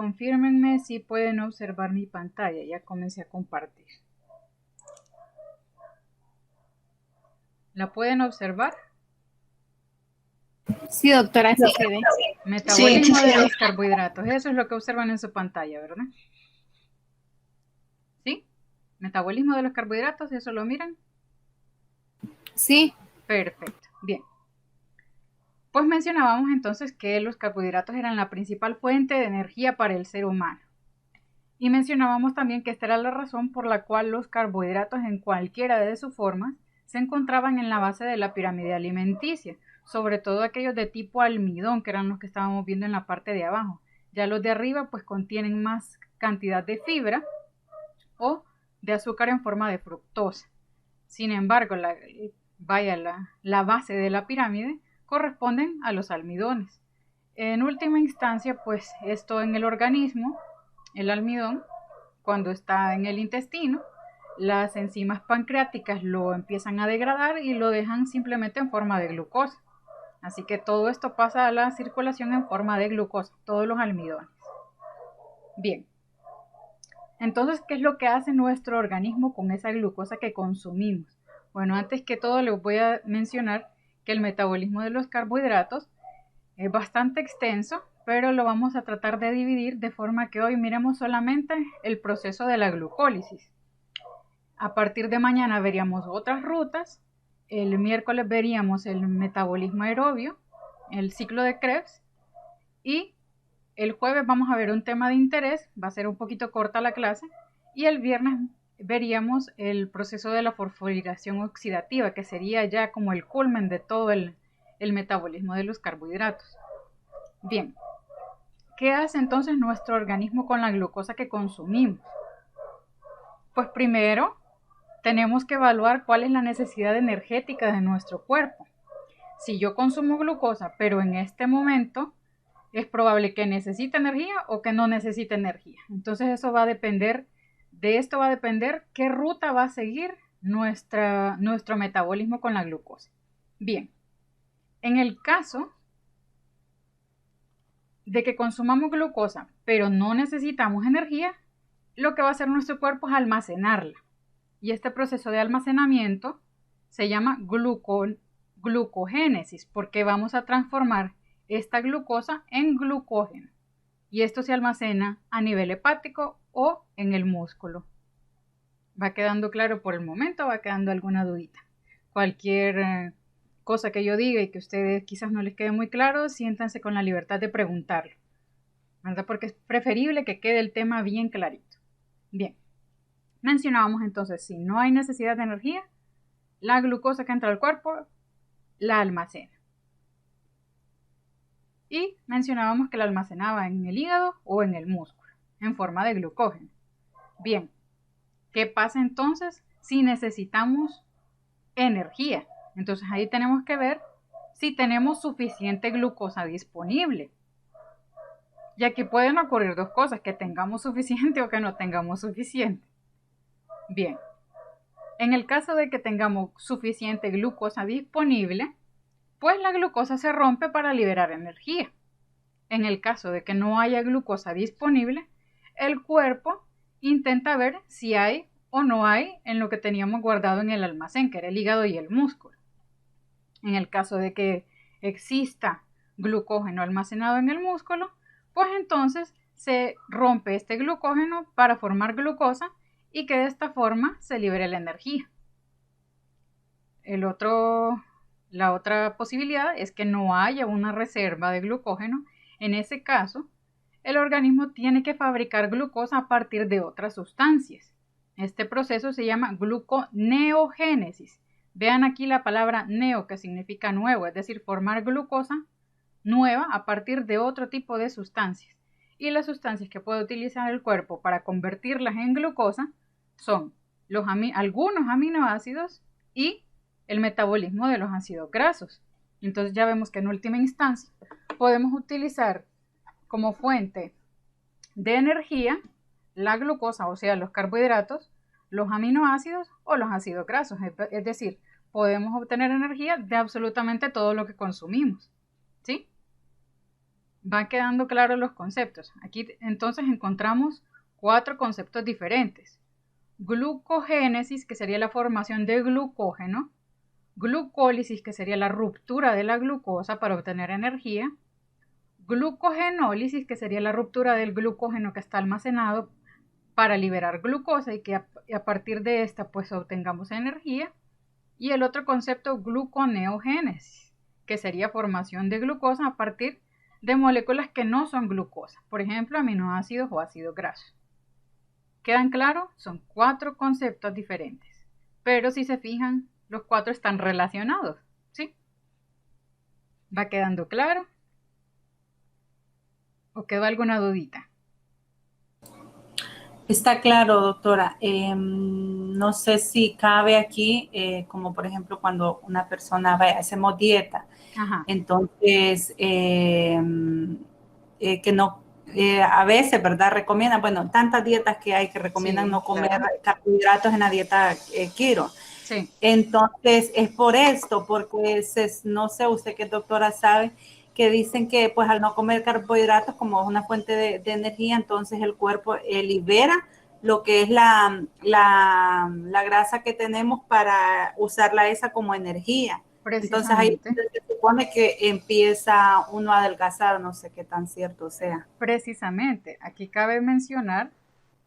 confírmenme si pueden observar mi pantalla. Ya comencé a compartir. ¿La pueden observar? Sí, doctora, sí se ve. Metabolismo de los carbohidratos. Eso es lo que observan en su pantalla, ¿verdad? ¿Sí? Metabolismo de los carbohidratos, ¿eso lo miran? Sí. Perfecto. Bien. Pues mencionábamos entonces que los carbohidratos eran la principal fuente de energía para el ser humano. Y mencionábamos también que esta era la razón por la cual los carbohidratos en cualquiera de sus formas se encontraban en la base de la pirámide alimenticia, sobre todo aquellos de tipo almidón, que eran los que estábamos viendo en la parte de abajo. Ya los de arriba pues contienen más cantidad de fibra o de azúcar en forma de fructosa. Sin embargo, la base de la pirámide corresponden a los almidones. En última instancia, pues esto en el organismo, el almidón, cuando está en el intestino, las enzimas pancreáticas lo empiezan a degradar y lo dejan simplemente en forma de glucosa. Así que todo esto pasa a la circulación en forma de glucosa, todos los almidones. Bien, entonces, ¿qué es lo que hace nuestro organismo con esa glucosa que consumimos? Bueno, antes que todo les voy a mencionar que el metabolismo de los carbohidratos es bastante extenso, pero lo vamos a tratar de dividir de forma que hoy miremos solamente el proceso de la glucólisis. A partir de mañana veríamos otras rutas, el miércoles veríamos el metabolismo aerobio, el ciclo de Krebs, y el jueves vamos a ver un tema de interés, va a ser un poquito corta la clase, y el viernes veríamos el proceso de la fosforilación oxidativa, que sería ya como el culmen de todo el metabolismo de los carbohidratos. Bien, ¿qué hace entonces nuestro organismo con la glucosa que consumimos? Pues primero tenemos que evaluar cuál es la necesidad energética de nuestro cuerpo. Si yo consumo glucosa, pero en este momento es probable que necesite energía o que no necesite energía. Entonces eso va a depender, de esto va a depender qué ruta va a seguir nuestro metabolismo con la glucosa. Bien, en el caso de que consumamos glucosa, pero no necesitamos energía, lo que va a hacer nuestro cuerpo es almacenarla. Y este proceso de almacenamiento se llama glucogénesis, porque vamos a transformar esta glucosa en glucógeno. Y esto se almacena a nivel hepático o en el músculo. ¿Va quedando claro por el momento o va quedando alguna dudita? Cualquier cosa que yo diga y que a ustedes quizás no les quede muy claro, siéntanse con la libertad de preguntarlo, ¿verdad? Porque es preferible que quede el tema bien clarito. Bien, mencionábamos entonces, si no hay necesidad de energía, la glucosa que entra al cuerpo la almacena. Y mencionábamos que la almacenaba en el hígado o en el músculo, en forma de glucógeno. Bien, ¿qué pasa entonces si necesitamos energía? Entonces ahí tenemos que ver si tenemos suficiente glucosa disponible. Y aquí pueden ocurrir dos cosas, que tengamos suficiente o que no tengamos suficiente. Bien, en el caso de que tengamos suficiente glucosa disponible, pues la glucosa se rompe para liberar energía. En el caso de que no haya glucosa disponible, el cuerpo intenta ver si hay o no hay en lo que teníamos guardado en el almacén, que era el hígado y el músculo. En el caso de que exista glucógeno almacenado en el músculo, pues entonces se rompe este glucógeno para formar glucosa y que de esta forma se libere la energía. La otra posibilidad es que no haya una reserva de glucógeno. En ese caso, el organismo tiene que fabricar glucosa a partir de otras sustancias. Este proceso se llama gluconeogénesis. Vean aquí la palabra neo, que significa nuevo, es decir, formar glucosa nueva a partir de otro tipo de sustancias. Y las sustancias que puede utilizar el cuerpo para convertirlas en glucosa son algunos aminoácidos y el metabolismo de los ácidos grasos. Entonces ya vemos que en última instancia podemos utilizar como fuente de energía la glucosa, o sea, los carbohidratos, los aminoácidos o los ácidos grasos. Es decir, podemos obtener energía de absolutamente todo lo que consumimos. ¿Sí? Van quedando claros los conceptos. Aquí entonces encontramos 4 conceptos diferentes. Glucogénesis, que sería la formación de glucógeno. Glucólisis, que sería la ruptura de la glucosa para obtener energía. Glucogenólisis, que sería la ruptura del glucógeno que está almacenado para liberar glucosa y que a partir de esta pues obtengamos energía. Y el otro concepto, gluconeogénesis, que sería formación de glucosa a partir de moléculas que no son glucosa, por ejemplo, aminoácidos o ácidos grasos. ¿Quedan claros? Son 4 conceptos diferentes, pero si se fijan, los 4 están relacionados, ¿sí? ¿Va quedando claro? ¿O quedó alguna dudita? Está claro, doctora. No sé si cabe aquí, como por ejemplo cuando una persona hacemos dieta, Ajá. entonces que no, a veces, ¿verdad? Recomiendan, bueno, tantas dietas que hay que recomiendan no comer carbohidratos en la dieta keto. Sí. Entonces, es por esto, porque no sé, usted que doctora sabe, que dicen que pues al no comer carbohidratos como es una fuente de energía, entonces el cuerpo libera lo que es la grasa que tenemos para usarla esa como energía. Entonces ahí se supone que empieza uno a adelgazar, no sé qué tan cierto sea. Precisamente, aquí cabe mencionar,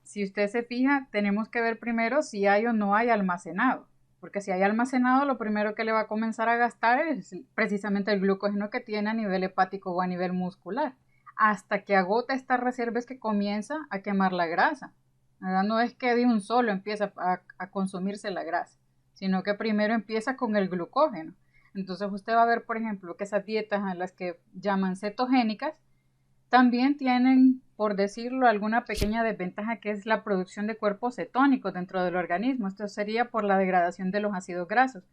si usted se fija, tenemos que ver primero si hay o no hay almacenado. Porque si hay almacenado, lo primero que le va a comenzar a gastar es precisamente el glucógeno que tiene a nivel hepático o a nivel muscular. Hasta que agota estas reservas que comienza a quemar la grasa. ¿Verdad? No es que de un solo empieza a consumirse la grasa, sino que primero empieza con el glucógeno. Entonces usted va a ver, por ejemplo, que esas dietas a las que llaman cetogénicas también tienen, por decirlo, alguna pequeña desventaja que es la producción de cuerpos cetónicos dentro del organismo. Esto sería por la degradación de los ácidos grasos.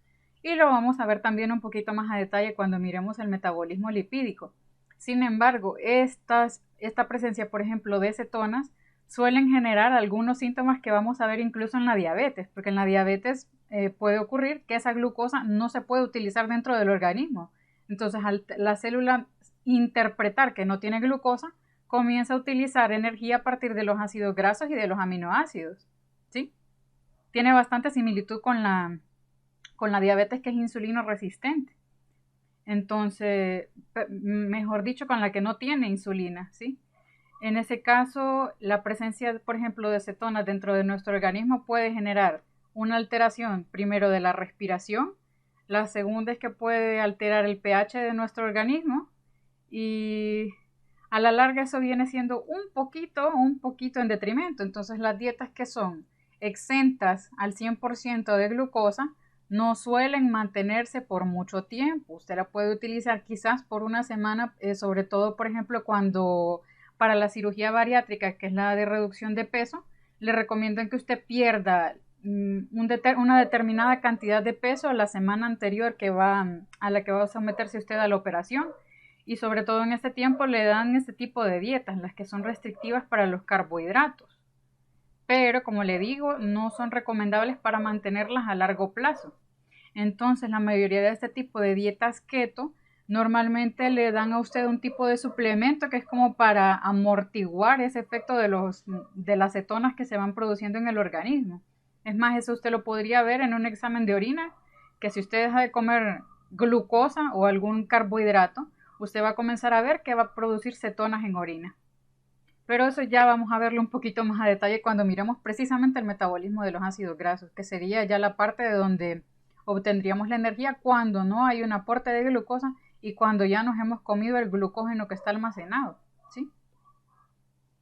Y lo vamos a ver también un poquito más a detalle cuando miremos el metabolismo lipídico. Sin embargo, esta presencia, por ejemplo, de cetonas suelen generar algunos síntomas que vamos a ver incluso en la diabetes, porque en la diabetes puede ocurrir que esa glucosa no se puede utilizar dentro del organismo. Entonces, la célula interpretar que no tiene glucosa, comienza a utilizar energía a partir de los ácidos grasos y de los aminoácidos, ¿sí? Tiene bastante similitud con la diabetes que es insulino resistente. Entonces, mejor dicho, con la que no tiene insulina, ¿sí? En ese caso, la presencia, por ejemplo, de cetonas dentro de nuestro organismo puede generar una alteración, primero, de la respiración. La segunda es que puede alterar el pH de nuestro organismo y a la larga eso viene siendo un poquito en detrimento. Entonces las dietas que son exentas al 100% de glucosa no suelen mantenerse por mucho tiempo. Usted la puede utilizar quizás por una semana, sobre todo por ejemplo cuando para la cirugía bariátrica, que es la de reducción de peso, le recomiendan que usted pierda una determinada cantidad de peso a la semana anterior a la que va a someterse usted a la operación. Y sobre todo en este tiempo le dan este tipo de dietas, las que son restrictivas para los carbohidratos. Pero como le digo, no son recomendables para mantenerlas a largo plazo. Entonces la mayoría de este tipo de dietas keto normalmente le dan a usted un tipo de suplemento que es como para amortiguar ese efecto de las cetonas que se van produciendo en el organismo. Es más, eso usted lo podría ver en un examen de orina, que si usted deja de comer glucosa o algún carbohidrato, usted va a comenzar a ver que va a producir cetonas en orina. Pero eso ya vamos a verlo un poquito más a detalle cuando miremos precisamente el metabolismo de los ácidos grasos, que sería ya la parte de donde obtendríamos la energía cuando no hay un aporte de glucosa y cuando ya nos hemos comido el glucógeno que está almacenado, ¿sí?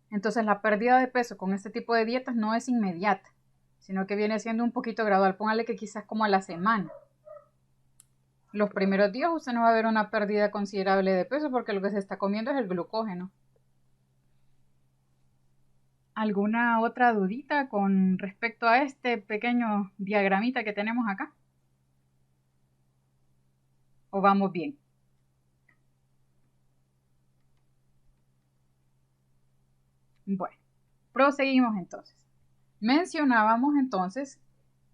Entonces la pérdida de peso con este tipo de dietas no es inmediata, sino que viene siendo un poquito gradual. Póngale que quizás como a la semana. Los primeros días usted no va a ver una pérdida considerable de peso porque lo que se está comiendo es el glucógeno. ¿Alguna otra dudita con respecto a este pequeño diagramita que tenemos acá? ¿O vamos bien? Bueno, proseguimos entonces. Mencionábamos entonces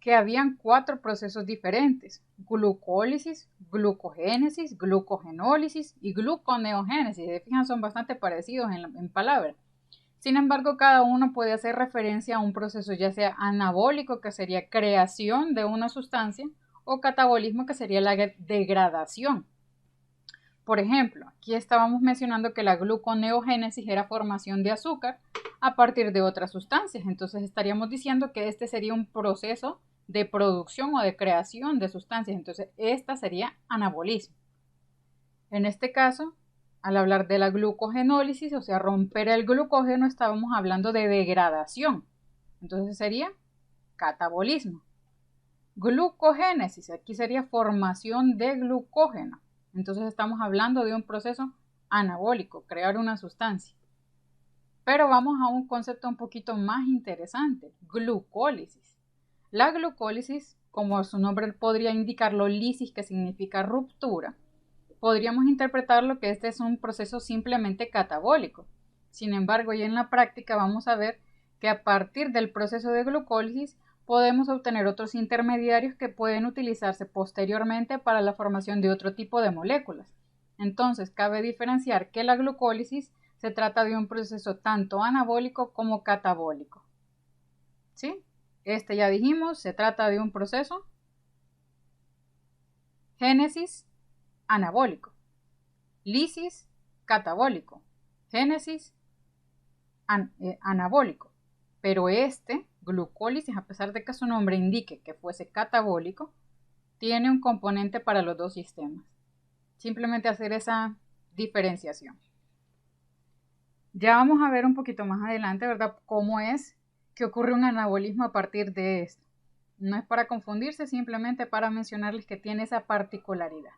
que habían 4 procesos diferentes: glucólisis, glucogénesis, glucogenólisis y gluconeogénesis. Se fijan, son bastante parecidos en palabras. Sin embargo, cada uno puede hacer referencia a un proceso ya sea anabólico, que sería creación de una sustancia, o catabolismo, que sería la degradación. Por ejemplo, aquí estábamos mencionando que la gluconeogénesis era formación de azúcar a partir de otras sustancias. Entonces estaríamos diciendo que este sería un proceso de producción o de creación de sustancias. Entonces esta sería anabolismo. En este caso, al hablar de la glucogenólisis, o sea, romper el glucógeno, estábamos hablando de degradación. Entonces sería catabolismo. Glucogénesis, aquí sería formación de glucógeno. Entonces estamos hablando de un proceso anabólico, crear una sustancia. Pero vamos a un concepto un poquito más interesante: glucólisis. La glucólisis, como su nombre podría indicarlo, lisis, que significa ruptura, podríamos interpretarlo que este es un proceso simplemente catabólico. Sin embargo, y en la práctica vamos a ver que a partir del proceso de glucólisis podemos obtener otros intermediarios que pueden utilizarse posteriormente para la formación de otro tipo de moléculas. Entonces, cabe diferenciar que la glucólisis se trata de un proceso tanto anabólico como catabólico. ¿Sí? Este ya dijimos, se trata de un proceso génesis anabólico, lisis catabólico, génesis anabólico. Pero glucólisis, a pesar de que su nombre indique que fuese catabólico, tiene un componente para los dos sistemas. Simplemente hacer esa diferenciación. Ya vamos a ver un poquito más adelante, ¿verdad?, cómo es que ocurre un anabolismo a partir de esto. No es para confundirse, simplemente para mencionarles que tiene esa particularidad.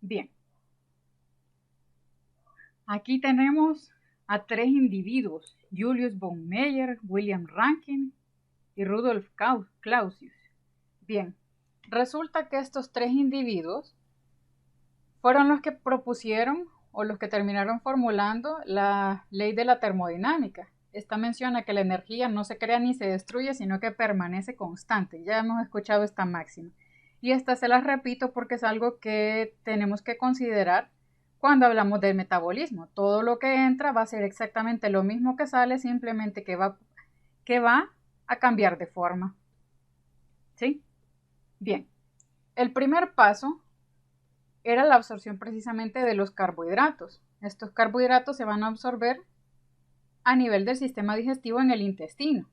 Bien. Aquí tenemos a 3 individuos: Julius von Meyer, William Rankine y Rudolf Clausius. Bien, resulta que estos 3 individuos fueron los que propusieron o los que terminaron formulando la ley de la termodinámica. Esta menciona que la energía no se crea ni se destruye, sino que permanece constante. Ya hemos escuchado esta máxima. Y esta se las repito porque es algo que tenemos que considerar cuando hablamos del metabolismo. Todo lo que entra va a ser exactamente lo mismo que sale, simplemente que va a cambiar de forma. ¿Sí? Bien. El primer paso era la absorción precisamente de los carbohidratos. Estos carbohidratos se van a absorber a nivel del sistema digestivo en el intestino,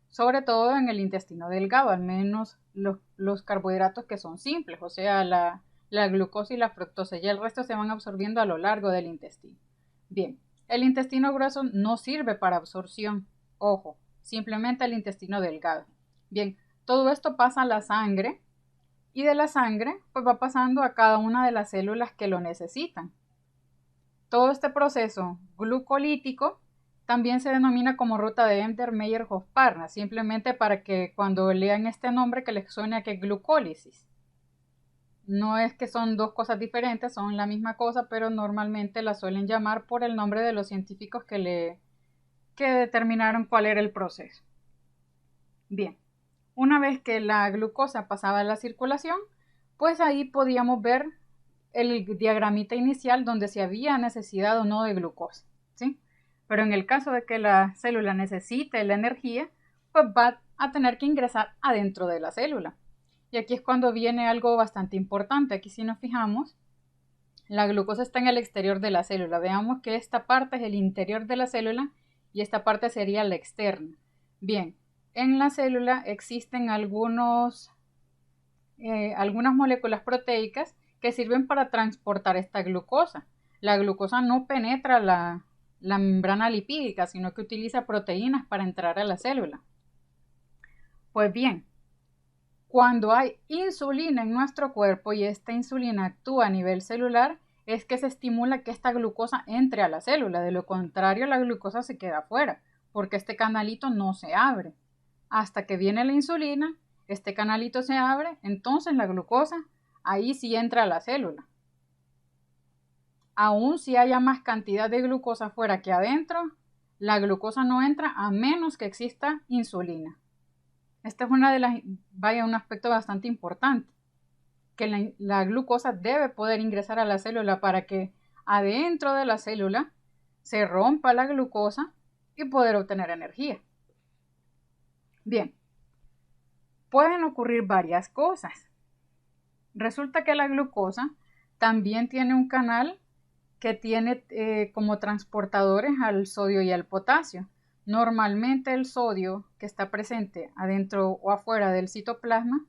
sobre todo en el intestino delgado, al menos los carbohidratos que son simples, o sea, la glucosa y la fructosa, y el resto se van absorbiendo a lo largo del intestino. Bien, el intestino grueso no sirve para absorción, ojo, simplemente el intestino delgado. Bien, todo esto pasa a la sangre, y de la sangre pues va pasando a cada una de las células que lo necesitan. Todo este proceso glucolítico también se denomina como ruta de Embden-Meyerhof-Parnas, simplemente para que cuando lean este nombre que les suene a que es glucólisis. No es que son dos cosas diferentes, son la misma cosa, pero normalmente la suelen llamar por el nombre de los científicos que determinaron cuál era el proceso. Bien, una vez que la glucosa pasaba a la circulación, pues ahí podíamos ver el diagramita inicial donde si había necesidad o no de glucosa, ¿sí? Pero en el caso de que la célula necesite la energía, pues va a tener que ingresar adentro de la célula. Y aquí es cuando viene algo bastante importante. Aquí si nos fijamos, la glucosa está en el exterior de la célula. Veamos que esta parte es el interior de la célula y esta parte sería la externa. Bien, en la célula existen algunas moléculas proteicas que sirven para transportar esta glucosa. La glucosa no penetra la membrana lipídica, sino que utiliza proteínas para entrar a la célula. Pues bien, cuando hay insulina en nuestro cuerpo y esta insulina actúa a nivel celular, es que se estimula que esta glucosa entre a la célula. De lo contrario, la glucosa se queda afuera, porque este canalito no se abre. Hasta que viene la insulina, este canalito se abre, entonces la glucosa ahí sí entra a la célula. Aún si haya más cantidad de glucosa afuera que adentro, La glucosa no entra a menos que exista insulina. Este es un aspecto bastante importante, que la glucosa debe poder ingresar a la célula para que adentro de la célula se rompa la glucosa y poder obtener energía. Bien, pueden ocurrir varias cosas. Resulta que la glucosa también tiene un canal que tiene como transportadores al sodio y al potasio. Normalmente el sodio que está presente adentro o afuera del citoplasma,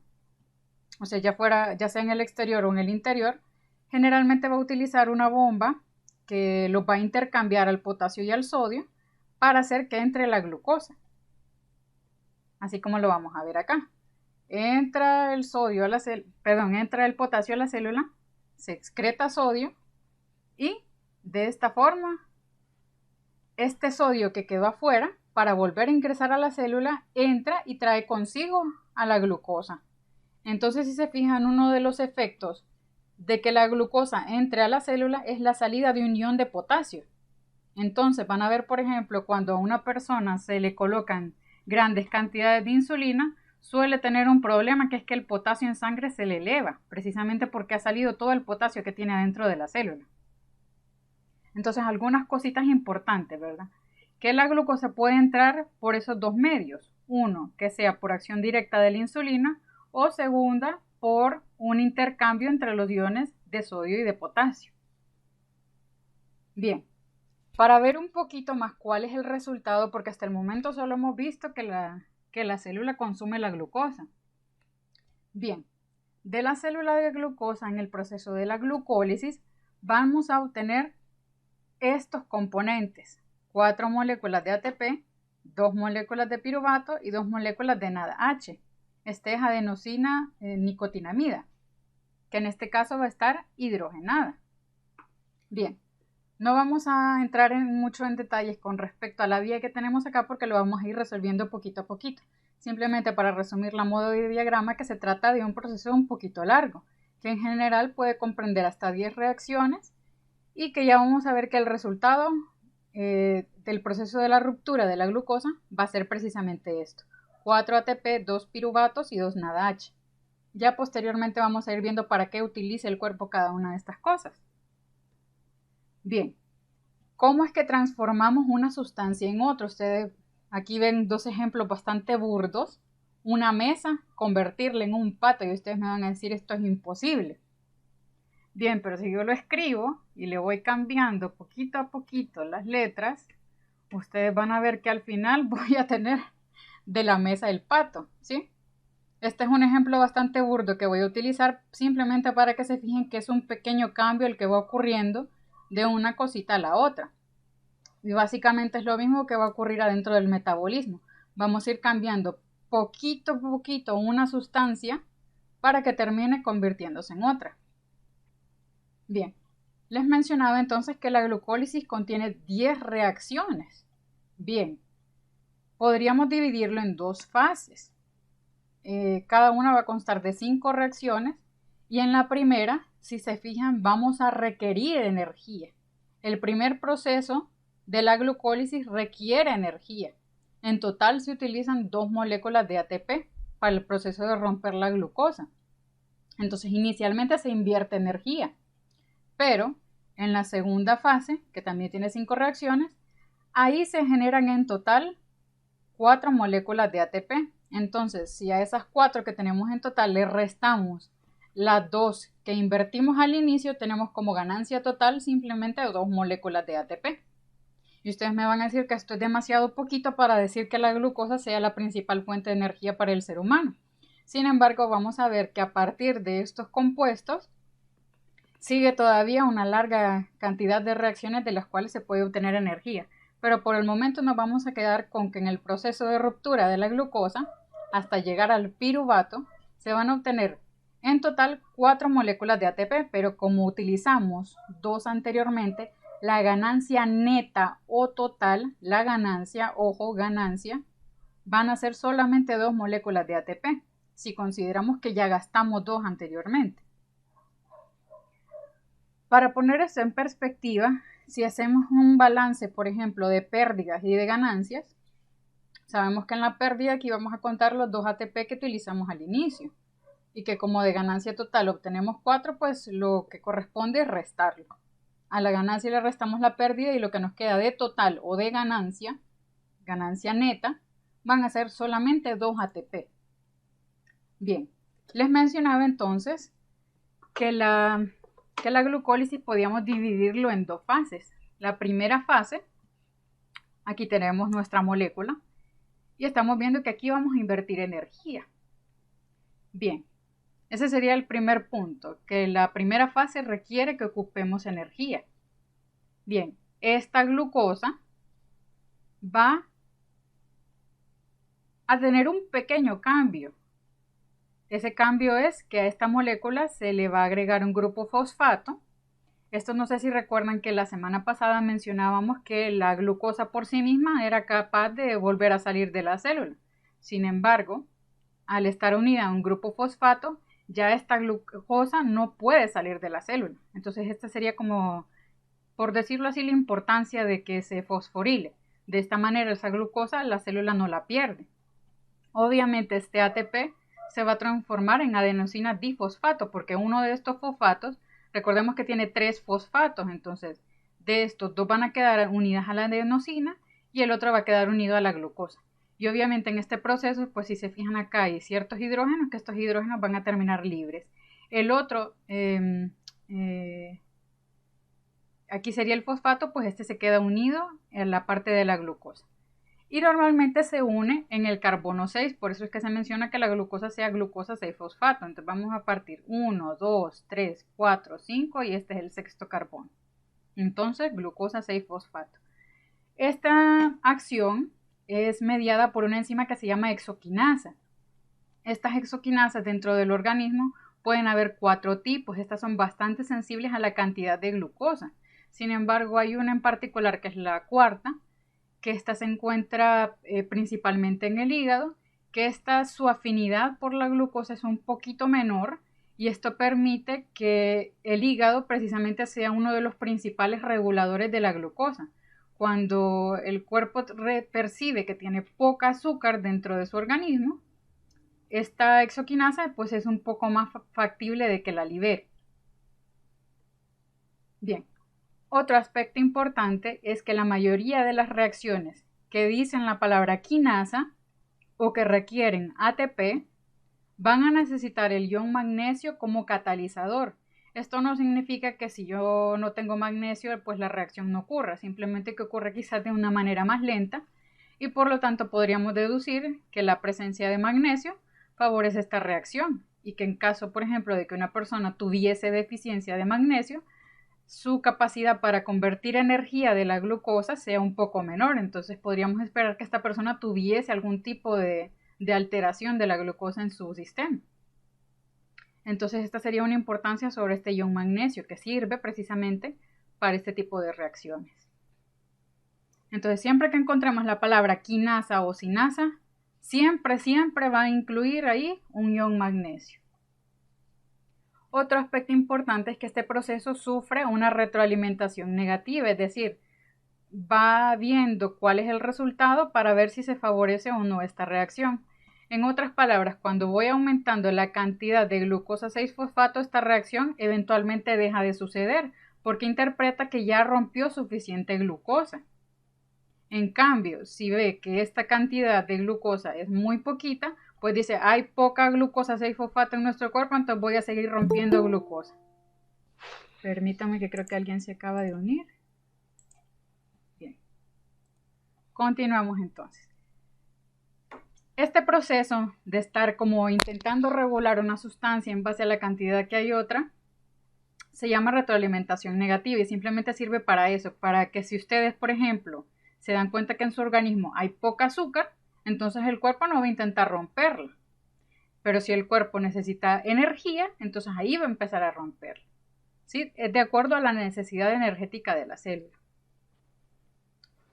o sea, ya sea en el exterior o en el interior, generalmente va a utilizar una bomba que los va a intercambiar al potasio y al sodio para hacer que entre la glucosa. Así como lo vamos a ver acá. Entra el potasio a la célula, se excreta sodio y de esta forma este sodio que quedó afuera, para volver a ingresar a la célula, entra y trae consigo a la glucosa. Entonces, si se fijan, uno de los efectos de que la glucosa entre a la célula es la salida de un ion de potasio. Entonces, van a ver, por ejemplo, cuando a una persona se le colocan grandes cantidades de insulina, suele tener un problema, que es que el potasio en sangre se le eleva, precisamente porque ha salido todo el potasio que tiene adentro de la célula. Entonces, algunas cositas importantes, ¿verdad? Que la glucosa puede entrar por esos dos medios. Uno, que sea por acción directa de la insulina, o segunda, por un intercambio entre los iones de sodio y de potasio. Bien, para ver un poquito más cuál es el resultado, porque hasta el momento solo hemos visto que la célula consume la glucosa. Bien, de la célula de glucosa en el proceso de la glucólisis vamos a obtener estos componentes: 4 moléculas de ATP, 2 moléculas de piruvato y 2 moléculas de NADH. Este es adenosina nicotinamida, que en este caso va a estar hidrogenada. Bien, no vamos a entrar mucho en detalles con respecto a la vía que tenemos acá, porque lo vamos a ir resolviendo poquito a poquito. Simplemente para resumir la modo de diagrama, que se trata de un proceso un poquito largo, que en general puede comprender hasta 10 reacciones, y que ya vamos a ver que el resultado del proceso de la ruptura de la glucosa va a ser precisamente esto: 4 ATP, 2 piruvatos y 2 NADH. Ya posteriormente vamos a ir viendo para qué utiliza el cuerpo cada una de estas cosas. Bien, ¿cómo es que transformamos una sustancia en otra? Ustedes aquí ven dos ejemplos bastante burdos. Una mesa, convertirla en un pato, y ustedes me van a decir, esto es imposible. Bien, pero si yo lo escribo y le voy cambiando poquito a poquito las letras, ustedes van a ver que al final voy a tener de la mesa el pato, ¿sí? Este es un ejemplo bastante burdo que voy a utilizar simplemente para que se fijen que es un pequeño cambio el que va ocurriendo de una cosita a la otra. Y básicamente es lo mismo que va a ocurrir adentro del metabolismo. Vamos a ir cambiando poquito a poquito una sustancia para que termine convirtiéndose en otra. Bien, les mencionaba entonces que la glucólisis contiene 10 reacciones. Bien, podríamos dividirlo en dos fases. Cada una va a constar de 5 reacciones, y en la primera, si se fijan, vamos a requerir energía. El primer proceso de la glucólisis requiere energía. En total se utilizan 2 moléculas de ATP para el proceso de romper la glucosa. Entonces inicialmente se invierte energía, pero en la segunda fase, que también tiene 5 reacciones, ahí se generan en total 4 moléculas de ATP. Entonces, si a esas 4 que tenemos en total le restamos las 2 que invertimos al inicio, tenemos como ganancia total simplemente 2 moléculas de ATP. Y ustedes me van a decir que esto es demasiado poquito para decir que la glucosa sea la principal fuente de energía para el ser humano. Sin embargo, vamos a ver que a partir de estos compuestos sigue todavía una larga cantidad de reacciones de las cuales se puede obtener energía. Pero por el momento nos vamos a quedar con que en el proceso de ruptura de la glucosa, hasta llegar al piruvato, se van a obtener en total 4 moléculas de ATP, pero como utilizamos 2 anteriormente, la ganancia neta o total, la ganancia, ojo, ganancia, van a ser solamente 2 moléculas de ATP, si consideramos que ya gastamos 2 anteriormente. Para poner esto en perspectiva, si hacemos un balance, por ejemplo, de pérdidas y de ganancias, sabemos que en la pérdida aquí vamos a contar los 2 ATP que utilizamos al inicio y que como de ganancia total obtenemos 4, pues lo que corresponde es restarlo. A la ganancia le restamos la pérdida y lo que nos queda de total o de ganancia neta, van a ser solamente 2 ATP. Bien, les mencionaba entonces que la glucólisis podíamos dividirlo en 2 fases. La primera fase, aquí tenemos nuestra molécula y estamos viendo que aquí vamos a invertir energía. Bien, ese sería el primer punto, que la primera fase requiere que ocupemos energía. Bien, esta glucosa va a tener un pequeño cambio. Ese cambio es que a esta molécula se le va a agregar un grupo fosfato. Esto no sé si recuerdan que la semana pasada mencionábamos que la glucosa por sí misma era capaz de volver a salir de la célula. Sin embargo, al estar unida a un grupo fosfato, ya esta glucosa no puede salir de la célula. Entonces esta sería como, por decirlo así, la importancia de que se fosforile. De esta manera esa glucosa la célula no la pierde. Obviamente este ATP se va a transformar en adenosina difosfato porque uno de estos fosfatos, recordemos que tiene 3 fosfatos, entonces de estos 2 van a quedar unidas a la adenosina y el otro va a quedar unido a la glucosa. Y obviamente en este proceso, pues si se fijan acá hay ciertos hidrógenos, que estos hidrógenos van a terminar libres. El otro, aquí sería el fosfato, pues este se queda unido en la parte de la glucosa. Y normalmente se une en el carbono 6, por eso es que se menciona que la glucosa sea glucosa 6-fosfato. Entonces vamos a partir 1, 2, 3, 4, 5 y este es el 6º carbono. Entonces glucosa 6-fosfato. Esta acción es mediada por una enzima que se llama hexoquinasa. Estas hexoquinasas dentro del organismo pueden haber 4 tipos. Estas son bastante sensibles a la cantidad de glucosa. Sin embargo, hay una en particular que es la cuarta, que esta se encuentra principalmente en el hígado, que su afinidad por la glucosa es un poquito menor y esto permite que el hígado precisamente sea uno de los principales reguladores de la glucosa. Cuando el cuerpo percibe que tiene poca azúcar dentro de su organismo, esta hexoquinasa pues es un poco más factible de que la libere. Bien. Otro aspecto importante es que la mayoría de las reacciones que dicen la palabra quinasa o que requieren ATP van a necesitar el ion magnesio como catalizador. Esto no significa que si yo no tengo magnesio, pues la reacción no ocurra, simplemente que ocurre quizás de una manera más lenta y por lo tanto podríamos deducir que la presencia de magnesio favorece esta reacción y que en caso, por ejemplo, de que una persona tuviese deficiencia de magnesio, su capacidad para convertir energía de la glucosa sea un poco menor. Entonces podríamos esperar que esta persona tuviese algún tipo de alteración de la glucosa en su sistema. Entonces esta sería una importancia sobre este ion magnesio que sirve precisamente para este tipo de reacciones. Entonces siempre que encontremos la palabra quinasa o sinasa, siempre va a incluir ahí un ion magnesio. Otro aspecto importante es que este proceso sufre una retroalimentación negativa, es decir, va viendo cuál es el resultado para ver si se favorece o no esta reacción. En otras palabras, cuando voy aumentando la cantidad de glucosa 6-fosfato, esta reacción eventualmente deja de suceder porque interpreta que ya rompió suficiente glucosa. En cambio, si ve que esta cantidad de glucosa es muy poquita, pues dice, hay poca glucosa 6-fosfato en nuestro cuerpo, entonces voy a seguir rompiendo glucosa. Permítame que creo que alguien se acaba de unir. Bien. Continuamos entonces. Este proceso de estar como intentando regular una sustancia en base a la cantidad que hay otra, se llama retroalimentación negativa y simplemente sirve para eso, para que si ustedes, por ejemplo, se dan cuenta que en su organismo hay poca azúcar, entonces el cuerpo no va a intentar romperla. Pero si el cuerpo necesita energía, entonces ahí va a empezar a romperla. ¿Sí? Es de acuerdo a la necesidad energética de la célula.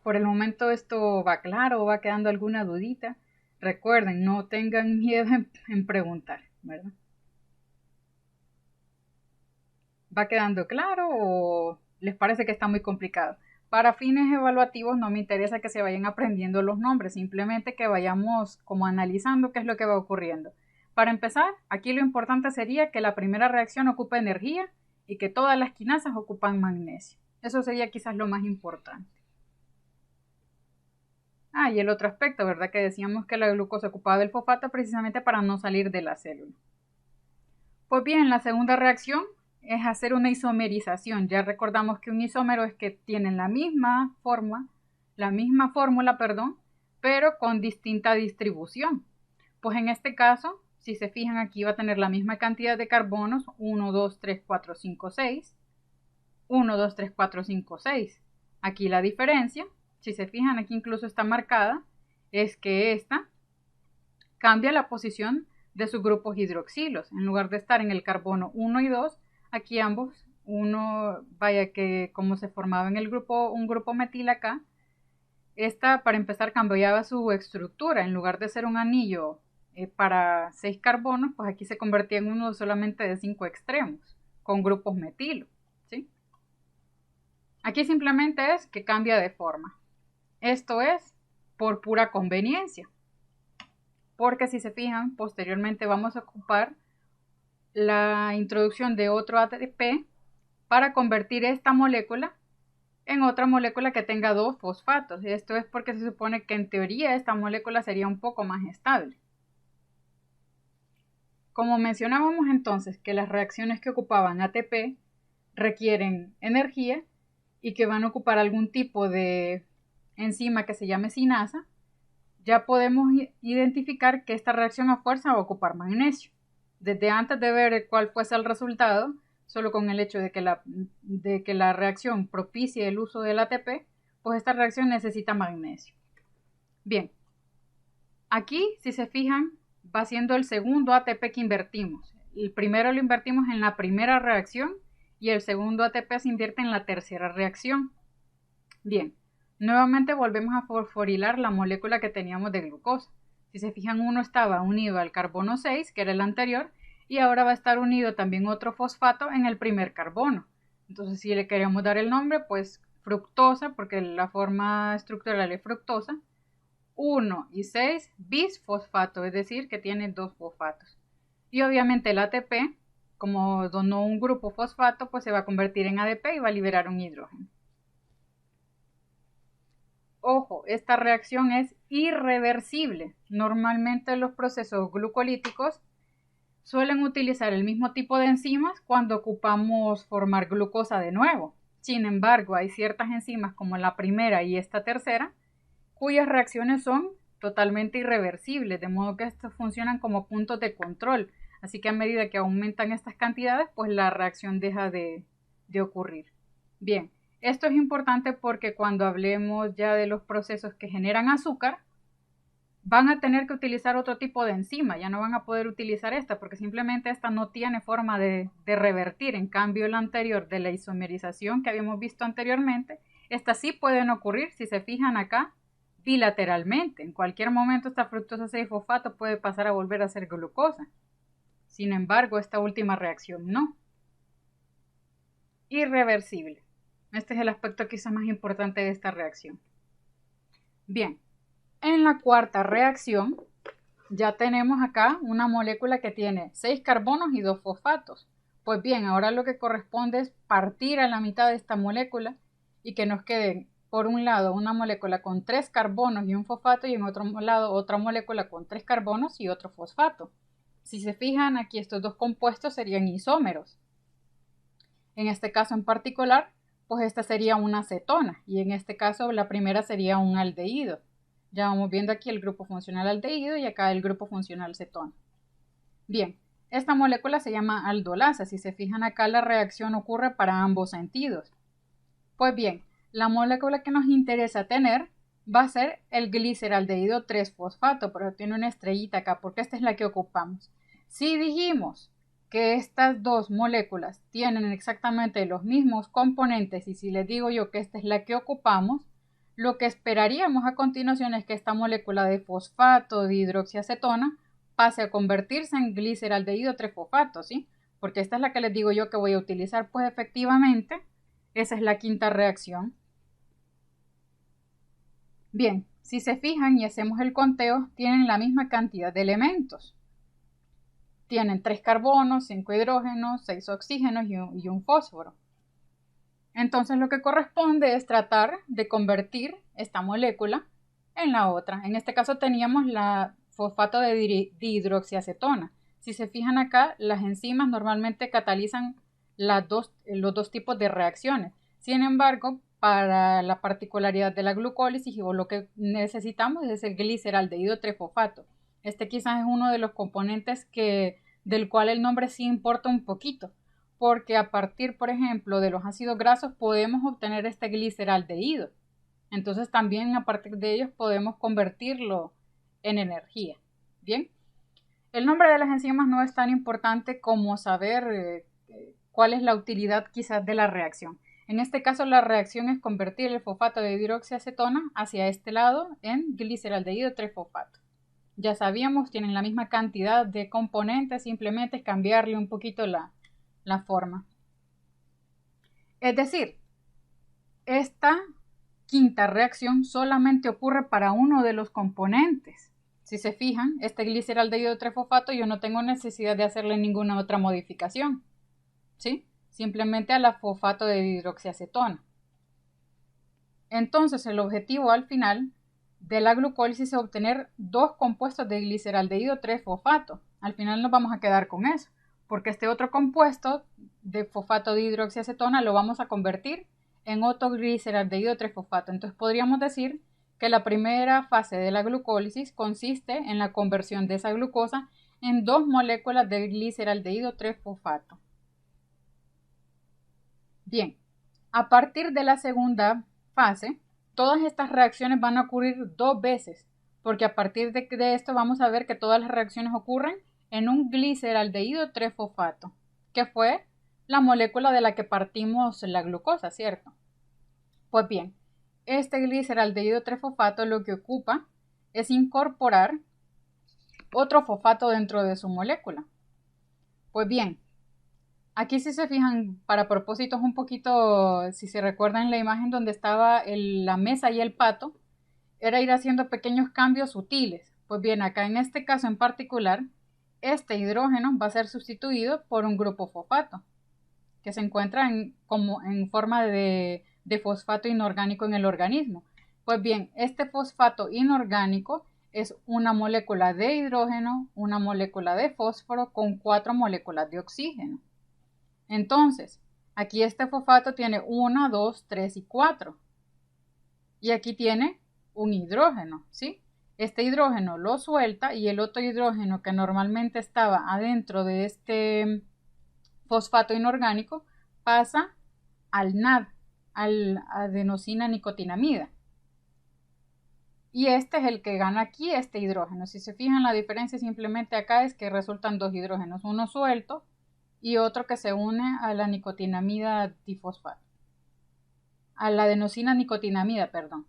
Por el momento esto va claro o va quedando alguna dudita. Recuerden, no tengan miedo en preguntar, ¿verdad? ¿Va quedando claro les parece que está muy complicado. Para fines evaluativos no me interesa que se vayan aprendiendo los nombres, simplemente que vayamos como analizando qué es lo que va ocurriendo. Para empezar, aquí lo importante sería que la primera reacción ocupe energía y que todas las quinasas ocupan magnesio. Eso sería quizás lo más importante. Y el otro aspecto, ¿verdad? Que decíamos que la glucosa ocupaba el fosfato precisamente para no salir de la célula. Pues bien, la segunda reacción es hacer una isomerización. Ya recordamos que un isómero es que tienen la misma fórmula, pero con distinta distribución. Pues en este caso, si se fijan aquí va a tener la misma cantidad de carbonos, 1, 2, 3, 4, 5, 6. 1, 2, 3, 4, 5, 6. Aquí la diferencia, si se fijan aquí incluso está marcada, es que esta cambia la posición de sus grupos hidroxilos. En lugar de estar en el carbono 1 y 2, aquí ambos, vaya que como se formaba en el grupo, un grupo metil acá, esta para empezar cambiaba su estructura. En lugar de ser un anillo para 6 carbonos, pues aquí se convertía en uno solamente de 5 extremos, con grupos metilo, ¿sí? Aquí simplemente es que cambia de forma. Esto es por pura conveniencia. Porque si se fijan, posteriormente vamos a ocupar la introducción de otro ATP para convertir esta molécula en otra molécula que tenga 2 fosfatos. Y esto es porque se supone que en teoría esta molécula sería un poco más estable. Como mencionábamos entonces que las reacciones que ocupaban ATP requieren energía y que van a ocupar algún tipo de enzima que se llame sinasa, ya podemos identificar que esta reacción a fuerza va a ocupar magnesio. Desde antes de ver cuál fuese el resultado, solo con el hecho de que la reacción propicie el uso del ATP, pues esta reacción necesita magnesio. Bien, aquí si se fijan va siendo el segundo ATP que invertimos. El primero lo invertimos en la primera reacción y el segundo ATP se invierte en la tercera reacción. Bien, nuevamente volvemos a fosforilar la molécula que teníamos de glucosa. Si se fijan, uno estaba unido al carbono 6, que era el anterior, y ahora va a estar unido también otro fosfato en el primer carbono. Entonces, si le queremos dar el nombre, pues fructosa, porque la forma estructural es fructosa, 1 y 6 bisfosfato, es decir, que tiene 2 fosfatos. Y obviamente el ATP, como donó un grupo fosfato, pues se va a convertir en ADP y va a liberar un hidrógeno. Ojo, esta reacción es irreversible. Normalmente los procesos glucolíticos suelen utilizar el mismo tipo de enzimas cuando ocupamos formar glucosa de nuevo. Sin embargo, hay ciertas enzimas como la primera y esta tercera, cuyas reacciones son totalmente irreversibles, de modo que estos funcionan como puntos de control. Así que a medida que aumentan estas cantidades, pues la reacción deja de ocurrir. Bien. Esto es importante porque cuando hablemos ya de los procesos que generan azúcar, van a tener que utilizar otro tipo de enzima, ya no van a poder utilizar esta porque simplemente esta no tiene forma de revertir. En cambio, la anterior de la isomerización que habíamos visto anteriormente, estas sí pueden ocurrir, si se fijan acá, bilateralmente. En cualquier momento esta fructosa 6-fosfato puede pasar a volver a ser glucosa. Sin embargo, esta última reacción no. Irreversible. Este es el aspecto quizás más importante de esta reacción. Bien, en la cuarta reacción ya tenemos acá una molécula que tiene 6 carbonos y 2 fosfatos. Pues bien, ahora lo que corresponde es partir a la mitad de esta molécula y que nos quede por un lado una molécula con 3 carbonos y un fosfato y en otro lado otra molécula con 3 carbonos y otro fosfato. Si se fijan aquí estos dos compuestos serían isómeros. En este caso en particular, pues esta sería una cetona y en este caso la primera sería un aldehído. Ya vamos viendo aquí el grupo funcional aldehído y acá el grupo funcional cetona. Bien, esta molécula se llama aldolasa. Si se fijan acá la reacción ocurre para ambos sentidos. Pues bien, la molécula que nos interesa tener va a ser el gliceraldehído 3-fosfato, pero tiene una estrellita acá porque esta es la que ocupamos. Si dijimos que estas dos moléculas tienen exactamente los mismos componentes y si les digo yo que esta es la que ocupamos, lo que esperaríamos a continuación es que esta molécula de fosfato de hidroxiacetona pase a convertirse en gliceraldehído 3-fosfato, ¿sí? Porque esta es la que les digo yo que voy a utilizar, pues efectivamente Esa es la quinta reacción. Bien, si se fijan y hacemos el conteo, tienen la misma cantidad de elementos. Tienen 3 carbonos, 5 hidrógenos, 6 oxígenos y un fósforo. Entonces lo que corresponde es tratar de convertir esta molécula en la otra. En este caso teníamos la fosfato de dihidroxiacetona. Si se fijan acá, las enzimas normalmente catalizan los dos tipos de reacciones. Sin embargo, para la particularidad de la glucólisis, lo que necesitamos es el gliceraldehído trifosfato. Este quizás es uno de los componentes del cual el nombre sí importa un poquito, porque a partir, por ejemplo, de los ácidos grasos podemos obtener este gliceraldehído. Entonces también a partir de ellos podemos convertirlo en energía. Bien, el nombre de las enzimas no es tan importante como saber cuál es la utilidad quizás de la reacción. En este caso la reacción es convertir el fosfato de hidroxiacetona hacia este lado en gliceraldehído trifosfato. Ya sabíamos, tienen la misma cantidad de componentes, simplemente es cambiarle un poquito la forma. Es decir, esta quinta reacción solamente ocurre para uno de los componentes. Si se fijan, este gliceraldehído trifosfato yo no tengo necesidad de hacerle ninguna otra modificación, ¿sí? Simplemente a la fosfato de hidroxiacetona. Entonces el objetivo al final de la glucólisis es obtener 2 compuestos de gliceraldehído trifosfato. Al final nos vamos a quedar con eso, porque este otro compuesto de fosfato de hidroxiacetona lo vamos a convertir en otro gliceraldehído trifosfato. Entonces podríamos decir que la primera fase de la glucólisis consiste en la conversión de esa glucosa en 2 moléculas de gliceraldehído trifosfato. Bien, a partir de la segunda fase, todas estas reacciones van a ocurrir 2 veces, porque a partir de esto vamos a ver que todas las reacciones ocurren en un gliceraldehído trifosfato, que fue la molécula de la que partimos la glucosa, ¿cierto? Pues bien, este gliceraldehído trifosfato lo que ocupa es incorporar otro fosfato dentro de su molécula. Pues bien, aquí si se fijan, para propósitos un poquito, si se recuerdan la imagen donde estaba la mesa y el pato, era ir haciendo pequeños cambios sutiles. Pues bien, acá en este caso en particular, este hidrógeno va a ser sustituido por un grupo fosfato, que se encuentra como en forma de fosfato inorgánico en el organismo. Pues bien, este fosfato inorgánico es una molécula de hidrógeno, una molécula de fósforo con 4 moléculas de oxígeno. Entonces, aquí este fosfato tiene 1, 2, 3 y 4. Y aquí tiene un hidrógeno, ¿sí? Este hidrógeno lo suelta y el otro hidrógeno que normalmente estaba adentro de este fosfato inorgánico pasa al NAD, al adenosina nicotinamida. Y este es el que gana aquí este hidrógeno. Si se fijan, la diferencia simplemente acá es que resultan 2 hidrógenos, uno suelto y otro que se une a la nicotinamida difosfato, a la adenosina nicotinamida, perdón.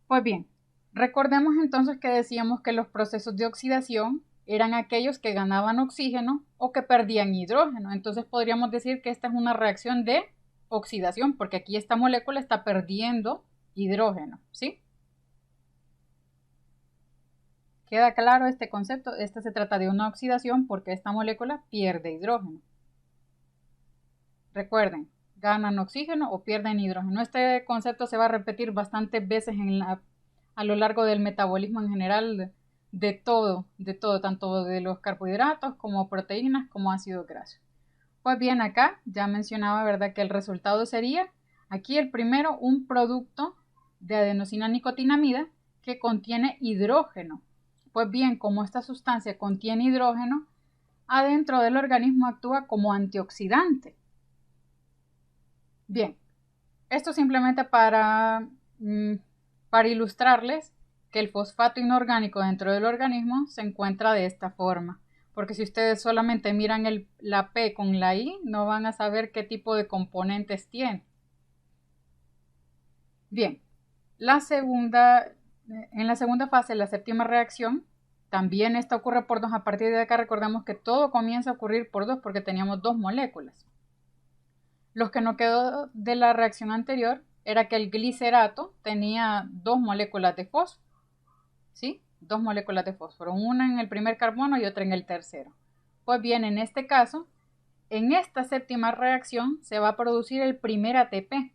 Pues bien, recordemos entonces que decíamos que los procesos de oxidación eran aquellos que ganaban oxígeno o que perdían hidrógeno. Entonces podríamos decir que esta es una reacción de oxidación, porque aquí esta molécula está perdiendo hidrógeno, ¿sí? ¿Queda claro este concepto? Este se trata de una oxidación porque esta molécula pierde hidrógeno. Recuerden, ganan oxígeno o pierden hidrógeno. Este concepto se va a repetir bastantes veces a lo largo del metabolismo en general de todo, tanto de los carbohidratos como proteínas como ácidos grasos. Pues bien, acá ya mencionaba, ¿verdad?, que el resultado sería, aquí el primero, un producto de adenosina nicotinamida que contiene hidrógeno. Pues bien, como esta sustancia contiene hidrógeno, adentro del organismo actúa como antioxidante. Bien, esto simplemente para ilustrarles que el fosfato inorgánico dentro del organismo se encuentra de esta forma. Porque si ustedes solamente miran la P con la I, no van a saber qué tipo de componentes tiene. Bien, en la segunda fase, la séptima reacción, también esta ocurre por 2. A partir de acá recordamos que todo comienza a ocurrir por 2 porque teníamos 2 moléculas. Lo que no quedó de la reacción anterior era que el glicerato tenía dos moléculas de fósforo, ¿sí? Dos moléculas de fósforo, una en el primer carbono y otra en el tercero. Pues bien, en este caso, en esta séptima reacción se va a producir el primer ATP.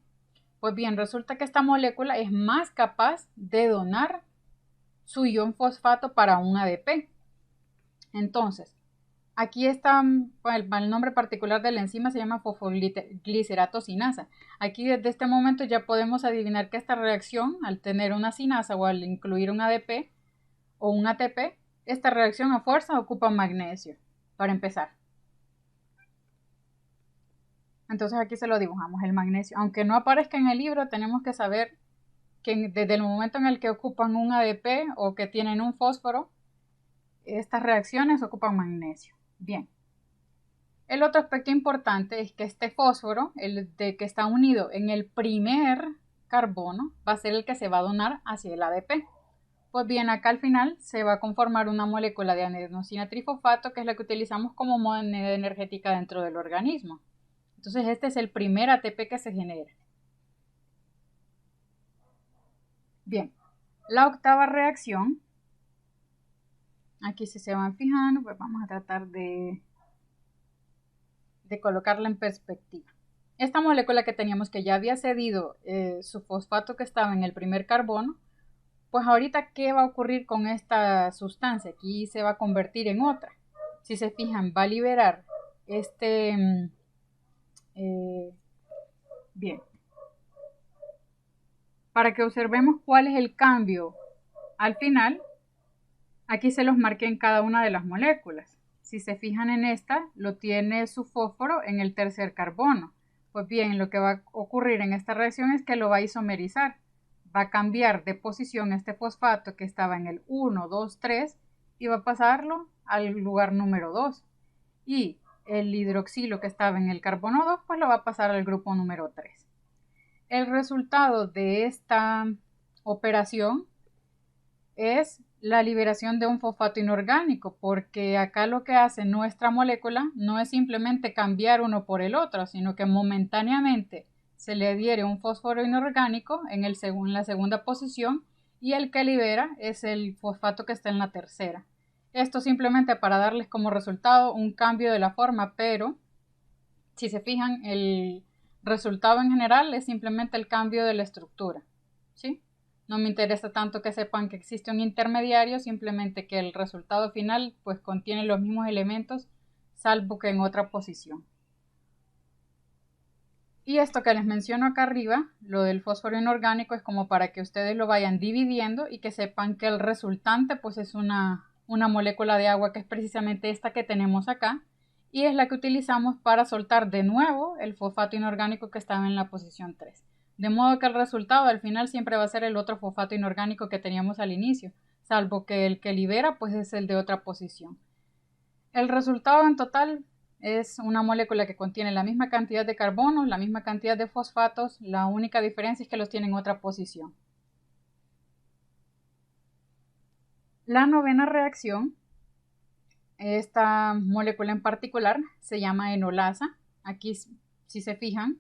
Pues bien, resulta que esta molécula es más capaz de donar su ion fosfato para un ADP. Entonces, aquí está el nombre particular de la enzima, se llama fosfoglicerato sinasa. Aquí desde este momento ya podemos adivinar que esta reacción, al tener una sinasa o al incluir un ADP o un ATP, esta reacción a fuerza ocupa magnesio, para empezar. Entonces aquí se lo dibujamos, el magnesio. Aunque no aparezca en el libro, tenemos que saber que desde el momento en el que ocupan un ADP o que tienen un fósforo, estas reacciones ocupan magnesio. Bien. El otro aspecto importante es que este fósforo, el de que está unido en el primer carbono, va a ser el que se va a donar hacia el ADP. Pues bien, acá al final se va a conformar una molécula de adenosina trifosfato, que es la que utilizamos como moneda energética dentro del organismo. Entonces este es el primer ATP que se genera. Bien, la octava reacción, aquí si se van fijando, pues vamos a tratar de colocarla en perspectiva. Esta molécula que teníamos que ya había cedido su fosfato que estaba en el primer carbono, pues ahorita ¿qué va a ocurrir con esta sustancia? Aquí se va a convertir en otra. Si se fijan, va a liberar bien, para que observemos cuál es el cambio al final, aquí se los marqué en cada una de las moléculas. Si se fijan en esta, lo tiene su fósforo en el tercer carbono. Pues bien, lo que va a ocurrir en esta reacción es que lo va a isomerizar. Va a cambiar de posición este fosfato que estaba en el 1, 2, 3 y va a pasarlo al lugar número 2. Y el hidroxilo que estaba en el carbono 2, pues lo va a pasar al grupo número 3. El resultado de esta operación es la liberación de un fosfato inorgánico, porque acá lo que hace nuestra molécula no es simplemente cambiar uno por el otro, sino que momentáneamente se le adhiere un fósforo inorgánico en la segunda posición y el que libera es el fosfato que está en la tercera. Esto simplemente para darles como resultado un cambio de la forma, pero si se fijan, el resultado en general es simplemente el cambio de la estructura, ¿sí? No me interesa tanto que sepan que existe un intermediario, simplemente que el resultado final pues contiene los mismos elementos, salvo que en otra posición. Y esto que les menciono acá arriba, lo del fósforo inorgánico, es como para que ustedes lo vayan dividiendo y que sepan que el resultante pues es una molécula de agua que es precisamente esta que tenemos acá y es la que utilizamos para soltar de nuevo el fosfato inorgánico que estaba en la posición 3. De modo que el resultado al final siempre va a ser el otro fosfato inorgánico que teníamos al inicio, salvo que el que libera pues es el de otra posición. El resultado en total es una molécula que contiene la misma cantidad de carbonos, la misma cantidad de fosfatos, la única diferencia es que los tiene en otra posición. La novena reacción, esta molécula en particular, se llama enolasa. Aquí, si se fijan,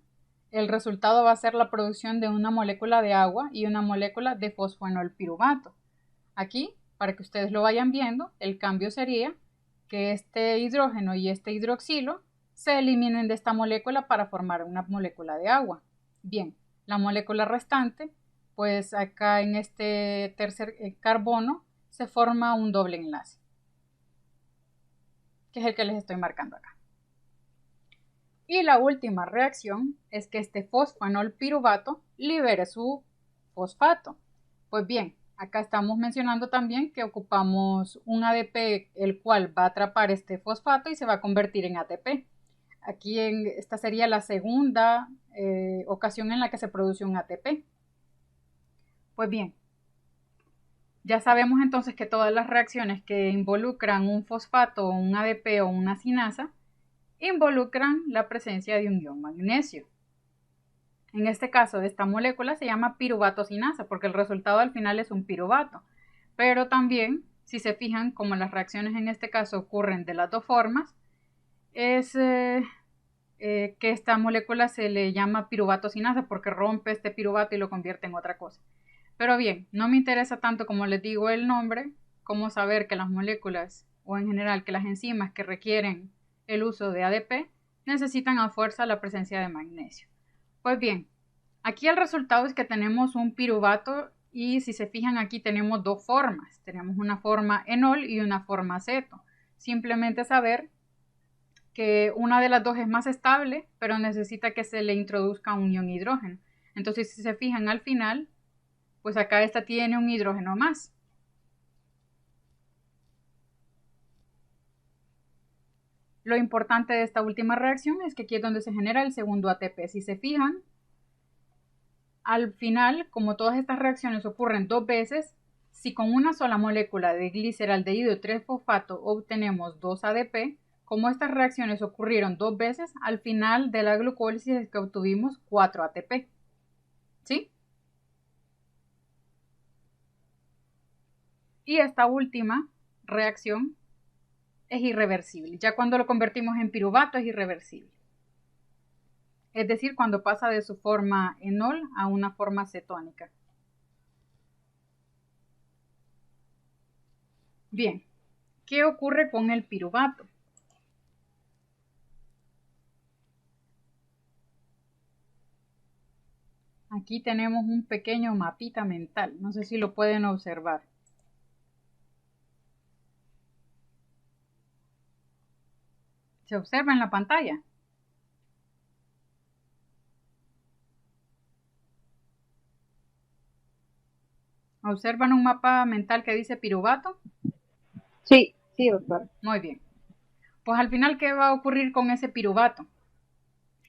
el resultado va a ser la producción de una molécula de agua y una molécula de fosfoenolpiruvato. Aquí, para que ustedes lo vayan viendo, el cambio sería que este hidrógeno y este hidroxilo se eliminen de esta molécula para formar una molécula de agua. Bien, la molécula restante, pues acá en este tercer carbono se forma un doble enlace, que es el que les estoy marcando acá. Y la última reacción es que este fosfoenolpiruvato libere su fosfato. Pues bien, acá estamos mencionando también que ocupamos un ADP, el cual va a atrapar este fosfato y se va a convertir en ATP. Aquí esta sería la segunda ocasión en la que se produce un ATP. Pues bien, ya sabemos entonces que todas las reacciones que involucran un fosfato, un ADP o una sinasa involucran la presencia de un ion magnesio. En este caso, esta molécula se llama piruvato sinasa porque el resultado al final es un piruvato. Pero también, si se fijan, como las reacciones en este caso ocurren de las dos formas, es que esta molécula se le llama piruvato sinasa porque rompe este piruvato y lo convierte en otra cosa. Pero bien, no me interesa tanto, como les digo, el nombre, como saber que las moléculas o en general que las enzimas que requieren el uso de ADP necesitan a fuerza la presencia de magnesio. Pues bien, aquí el resultado es que tenemos un piruvato y si se fijan aquí tenemos dos formas. Tenemos una forma enol y una forma aceto. Simplemente saber que una de las dos es más estable, pero necesita que se le introduzca un ion hidrógeno. Entonces, si se fijan al final, pues acá esta tiene un hidrógeno más. Lo importante de esta última reacción es que aquí es donde se genera el segundo ATP. Si se fijan, al final, como todas estas reacciones ocurren dos veces, si con una sola molécula de gliceraldehído 3-fosfato obtenemos 2 ADP, como estas reacciones ocurrieron dos veces, al final de la glucólisis es que obtuvimos 4 ATP. ¿Sí? Y esta última reacción es irreversible. Ya cuando lo convertimos en piruvato es irreversible. Es decir, cuando pasa de su forma enol a una forma cetónica. Bien, ¿qué ocurre con el piruvato? Aquí tenemos un pequeño mapita mental, no sé si lo pueden observar. ¿Se observa en la pantalla? ¿Observan un mapa mental que dice piruvato? Sí, sí, doctor. Muy bien. Pues al final, ¿qué va a ocurrir con ese piruvato?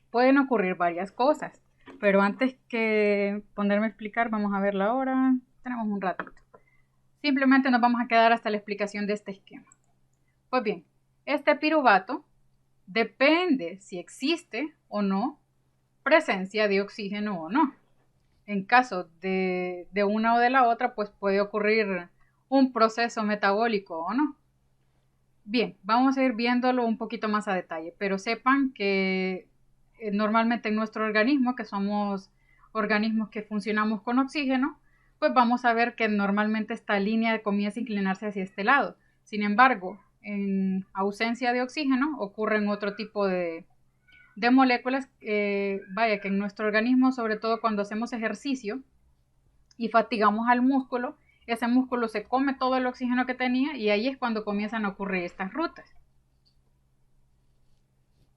Pueden ocurrir varias cosas, pero antes que ponerme a explicar, vamos a ver la hora. Tenemos un ratito. Simplemente nos vamos a quedar hasta la explicación de este esquema. Pues bien, este piruvato depende si existe o no presencia de oxígeno o no. En caso de una o de la otra, pues puede ocurrir un proceso metabólico o no. Bien, vamos a ir viéndolo un poquito más a detalle, pero sepan que normalmente en nuestro organismo, que somos organismos que funcionamos con oxígeno, pues vamos a ver que normalmente esta línea comienza a inclinarse hacia este lado. Sin embargo, en ausencia de oxígeno ocurren otro tipo de moléculas, vaya, que en nuestro organismo, sobre todo cuando hacemos ejercicio y fatigamos al músculo, ese músculo se come todo el oxígeno que tenía y ahí es cuando comienzan a ocurrir estas rutas.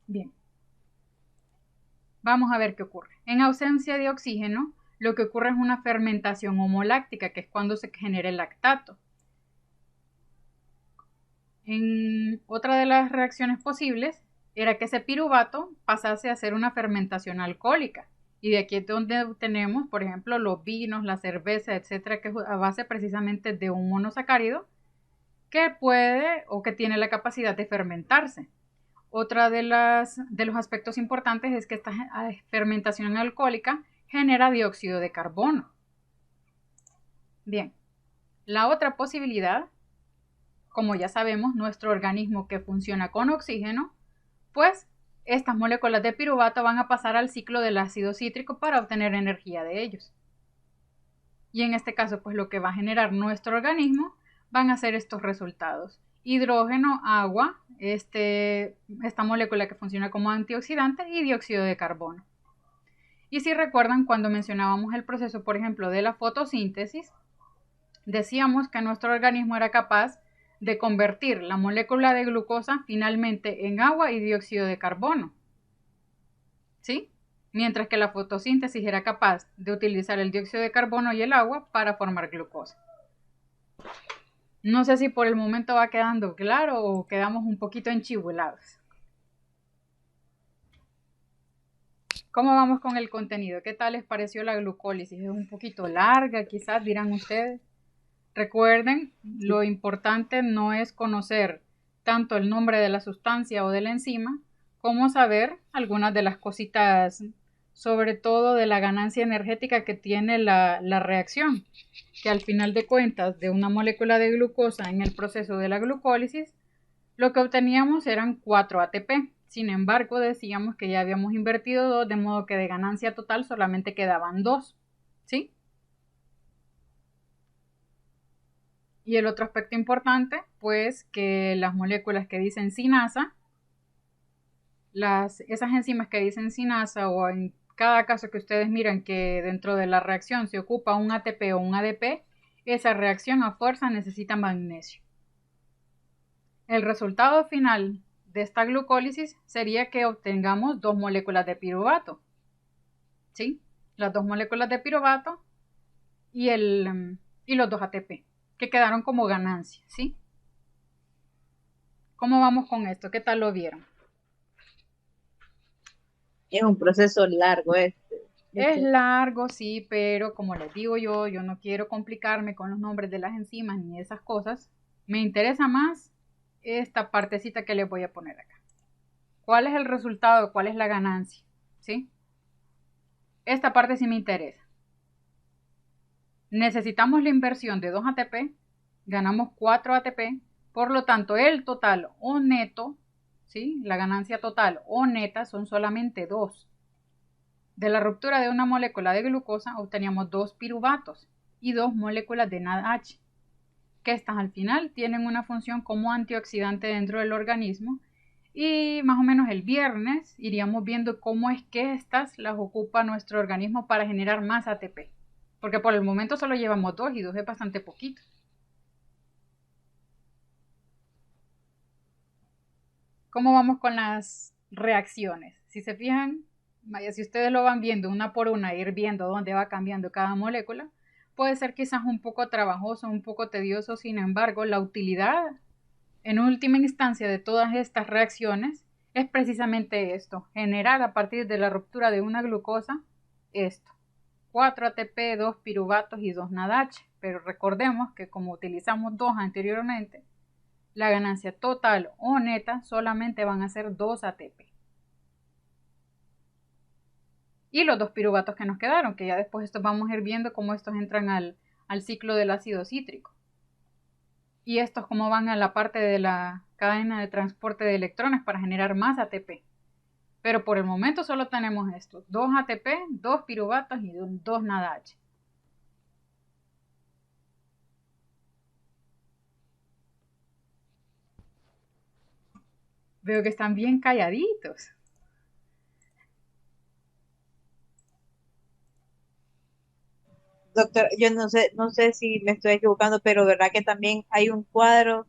Bien, vamos a ver qué ocurre. En ausencia de oxígeno, lo que ocurre es una fermentación homoláctica, que es cuando se genera el lactato. En otra de las reacciones posibles era que ese piruvato pasase a ser una fermentación alcohólica. Y de aquí es donde obtenemos, por ejemplo, los vinos, la cerveza, etcétera, que es a base precisamente de un monosacárido que puede o que tiene la capacidad de fermentarse. Otra de los aspectos importantes es que esta fermentación alcohólica genera dióxido de carbono. Bien, la otra posibilidad, como ya sabemos, nuestro organismo que funciona con oxígeno, pues estas moléculas de piruvato van a pasar al ciclo del ácido cítrico para obtener energía de ellos. Y en este caso, pues lo que va a generar nuestro organismo van a ser estos resultados. Hidrógeno, agua, esta molécula que funciona como antioxidante y dióxido de carbono. Y si recuerdan, cuando mencionábamos el proceso, por ejemplo, de la fotosíntesis, decíamos que nuestro organismo era capaz de convertir la molécula de glucosa finalmente en agua y dióxido de carbono. ¿Sí? Mientras que la fotosíntesis era capaz de utilizar el dióxido de carbono y el agua para formar glucosa. No sé si por el momento va quedando claro o quedamos un poquito enchibulados. ¿Cómo vamos con el contenido? ¿Qué tal les pareció la glucólisis? ¿Es un poquito larga, quizás dirán ustedes? Recuerden, lo importante no es conocer tanto el nombre de la sustancia o de la enzima, como saber algunas de las cositas, sobre todo de la ganancia energética que tiene la reacción, que al final de cuentas de una molécula de glucosa en el proceso de la glucólisis, lo que obteníamos eran 4 ATP, Sin embargo, decíamos que ya habíamos invertido 2, de modo que de ganancia total solamente quedaban 2, ¿sí? Y el otro aspecto importante, pues que las moléculas que dicen sinasa, esas enzimas que dicen sinasa, o en cada caso que ustedes miran que dentro de la reacción se ocupa un ATP o un ADP, esa reacción a fuerza necesita magnesio. El resultado final de esta glucólisis sería que obtengamos 2 moléculas de piruvato, ¿sí? Las 2 moléculas de piruvato y los 2 ATP, que quedaron como ganancia, ¿sí? ¿Cómo vamos con esto? ¿Qué tal lo vieron? Es un proceso largo este. Es largo, sí, pero como les digo yo no quiero complicarme con los nombres de las enzimas ni esas cosas. Me interesa más esta partecita que les voy a poner acá. ¿Cuál es el resultado? ¿Cuál es la ganancia? ¿Sí? Esta parte sí me interesa. Necesitamos la inversión de 2 ATP, ganamos 4 ATP, por lo tanto el total o neto, ¿sí? La ganancia total o neta son solamente 2. De la ruptura de una molécula de glucosa obteníamos 2 piruvatos y 2 moléculas de NADH, que estas al final tienen una función como antioxidante dentro del organismo, y más o menos el viernes iríamos viendo cómo es que estas las ocupa nuestro organismo para generar más ATP, porque por el momento solo llevamos 2 y 2 es bastante poquito. ¿Cómo vamos con las reacciones? Si se fijan, vaya, si ustedes lo van viendo una por una, ir viendo dónde va cambiando cada molécula, puede ser quizás un poco trabajoso, un poco tedioso. Sin embargo, la utilidad en última instancia de todas estas reacciones es precisamente esto: generar a partir de la ruptura de una glucosa esto: 4 ATP, 2 piruvatos y 2 NADH. Pero recordemos que como utilizamos 2 anteriormente, la ganancia total o neta solamente van a ser 2 ATP. Y los 2 piruvatos que nos quedaron, que ya después estos vamos a ir viendo cómo estos entran al ciclo del ácido cítrico. Y estos cómo van a la parte de la cadena de transporte de electrones para generar más ATP. Pero por el momento solo tenemos estos: 2 ATP, 2 piruvatos y 2 NADH. Veo que están bien calladitos. Doctor, yo no sé si me estoy equivocando, pero verdad que también hay un cuadro,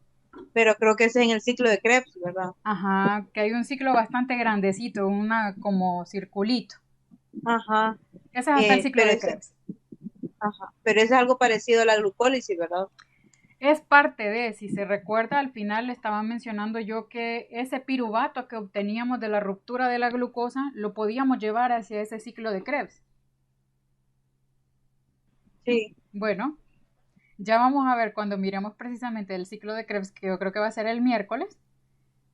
pero creo que ese es en el ciclo de Krebs, ¿verdad? Ajá, que hay un ciclo bastante grandecito, una como circulito. Ajá. Ese es hasta el ciclo de Krebs. Ajá. Pero es algo parecido a la glucólisis, ¿verdad? Es parte de, si se recuerda, al final estaba mencionando yo que ese piruvato que obteníamos de la ruptura de la glucosa lo podíamos llevar hacia ese ciclo de Krebs. Sí. Bueno, ya vamos a ver cuando miremos precisamente el ciclo de Krebs, que yo creo que va a ser el miércoles,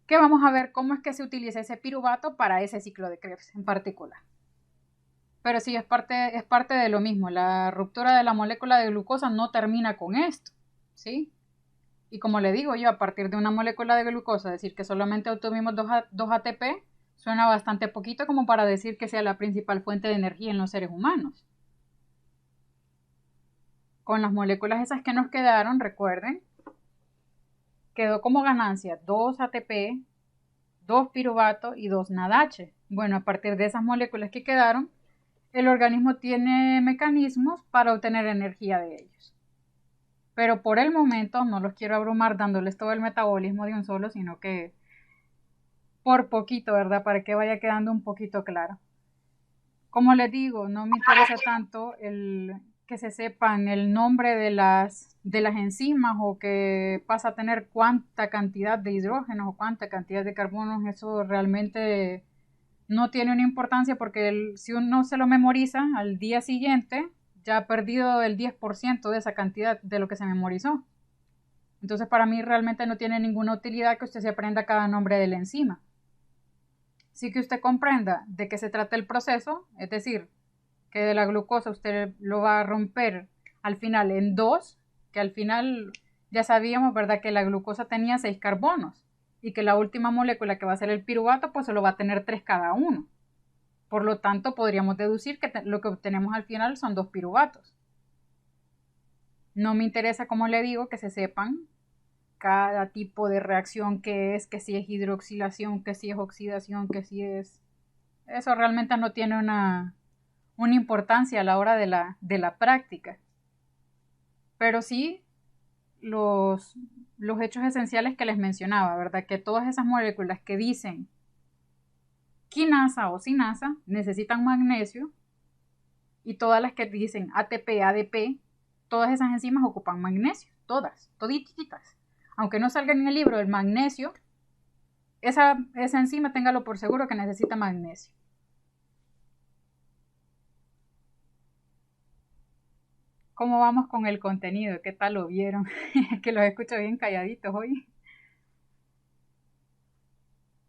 que vamos a ver cómo es que se utiliza ese piruvato para ese ciclo de Krebs en particular. Pero sí, es parte de lo mismo. La ruptura de la molécula de glucosa no termina con esto, ¿sí? Y como le digo yo, a partir de una molécula de glucosa, decir que solamente obtuvimos 2 ATP, suena bastante poquito como para decir que sea la principal fuente de energía en los seres humanos. Con las moléculas esas que nos quedaron, recuerden, quedó como ganancia 2 ATP, 2 piruvato y 2 NADH. Bueno, a partir de esas moléculas que quedaron, el organismo tiene mecanismos para obtener energía de ellos. Pero por el momento no los quiero abrumar dándoles todo el metabolismo de un solo, sino que por poquito, ¿verdad? Para que vaya quedando un poquito claro. Como les digo, no me interesa tanto el que se sepan el nombre de las enzimas, o que pasa a tener cuánta cantidad de hidrógenos o cuánta cantidad de carbonos. Eso realmente no tiene una importancia, porque si uno se lo memoriza al día siguiente, ya ha perdido el 10% de esa cantidad de lo que se memorizó. Entonces para mí realmente no tiene ninguna utilidad que usted se aprenda cada nombre de la enzima. Sí que usted comprenda de qué se trata el proceso, es decir, que de la glucosa usted lo va a romper al final en 2, que al final ya sabíamos, ¿verdad?, que la glucosa tenía 6 carbonos. y que la última molécula que va a ser el piruvato pues solo va a tener 3 cada uno. Por lo tanto, podríamos deducir que lo que obtenemos al final son 2 piruvatos. No me interesa, como le digo, que se sepan cada tipo de reacción que si es hidroxilación, que si es oxidación, que si es... Eso realmente no tiene una importancia a la hora de la práctica. Pero sí los hechos esenciales que les mencionaba, ¿verdad? Que todas esas moléculas que dicen quinasa o sinasa necesitan magnesio, y todas las que dicen ATP, ADP, todas esas enzimas ocupan magnesio, todas, todititas. Aunque no salga en el libro el magnesio, esa enzima téngalo por seguro que necesita magnesio. ¿Cómo vamos con el contenido? ¿Qué tal lo vieron? Que los escucho bien calladitos hoy.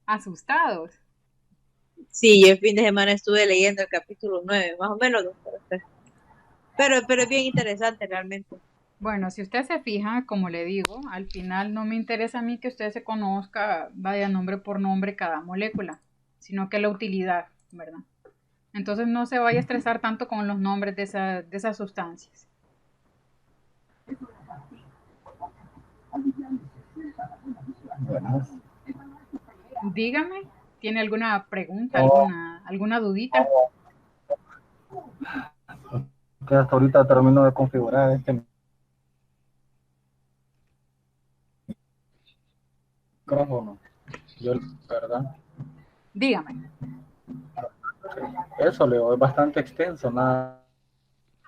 Asustados. Sí, yo el fin de semana estuve leyendo el capítulo 9, más o menos, doctora. Pero es bien interesante realmente. Bueno, si usted se fija, como le digo, al final no me interesa a mí que usted se conozca, vaya nombre por nombre cada molécula, sino que la utilidad, ¿verdad? Entonces no se vaya a estresar tanto con los nombres de esas sustancias. Bueno, Dígame, ¿tiene alguna pregunta, no, alguna dudita? que hasta ahorita termino de configurar este micrófono. Yo, ¿verdad? Dígame. Eso, Leo, es bastante extenso, nada.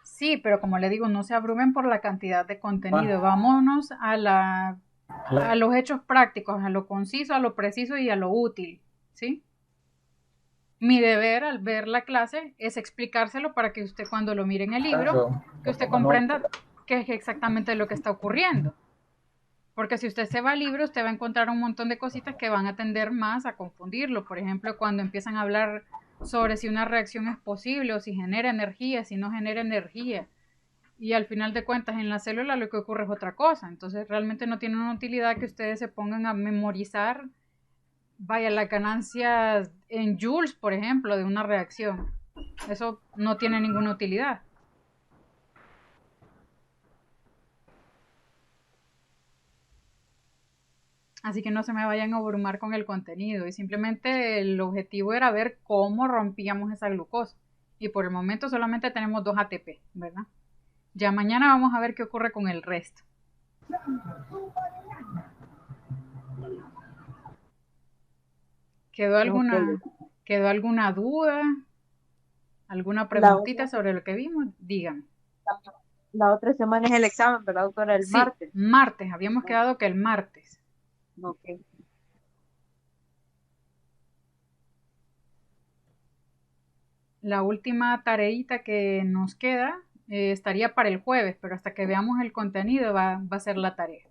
Sí, pero como le digo, no se abrumen por la cantidad de contenido. Vámonos a los hechos prácticos, a lo conciso, a lo preciso y a lo útil, ¿sí? Mi deber al ver la clase es explicárselo para que usted cuando lo mire en el libro, que usted comprenda qué es exactamente lo que está ocurriendo. Porque si usted se va al libro, usted va a encontrar un montón de cositas que van a tender más a confundirlo. Por ejemplo, cuando empiezan a hablar sobre si una reacción es posible o si genera energía, si no genera energía. Y al final de cuentas en la célula lo que ocurre es otra cosa. Entonces realmente no tiene una utilidad que ustedes se pongan a memorizar, vaya, las ganancias en joules, por ejemplo, de una reacción. Eso no tiene ninguna utilidad. Así que no se me vayan a abrumar con el contenido. Y simplemente el objetivo era ver cómo rompíamos esa glucosa. Y por el momento solamente tenemos 2 ATP, ¿verdad? Ya mañana vamos a ver qué ocurre con el resto. ¿Quedó alguna duda? ¿Alguna preguntita sobre lo que vimos? Díganme. La otra semana es el examen, ¿verdad, doctora? El Sí, martes. martes. Habíamos quedado que el martes. Ok. La última tareita que nos queda estaría para el jueves, pero hasta que veamos el contenido va a ser la tarea.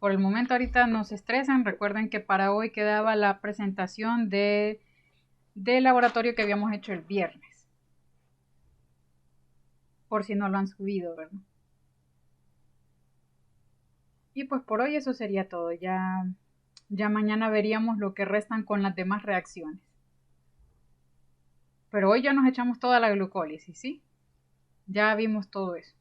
Por el momento ahorita no se estresan. Recuerden que para hoy quedaba la presentación del laboratorio que habíamos hecho el viernes. Por si no lo han subido, ¿verdad? Y pues por hoy eso sería todo. Ya mañana veríamos lo que restan con las demás reacciones. Pero hoy ya nos echamos toda la glucólisis, ¿sí? Ya vimos todo eso.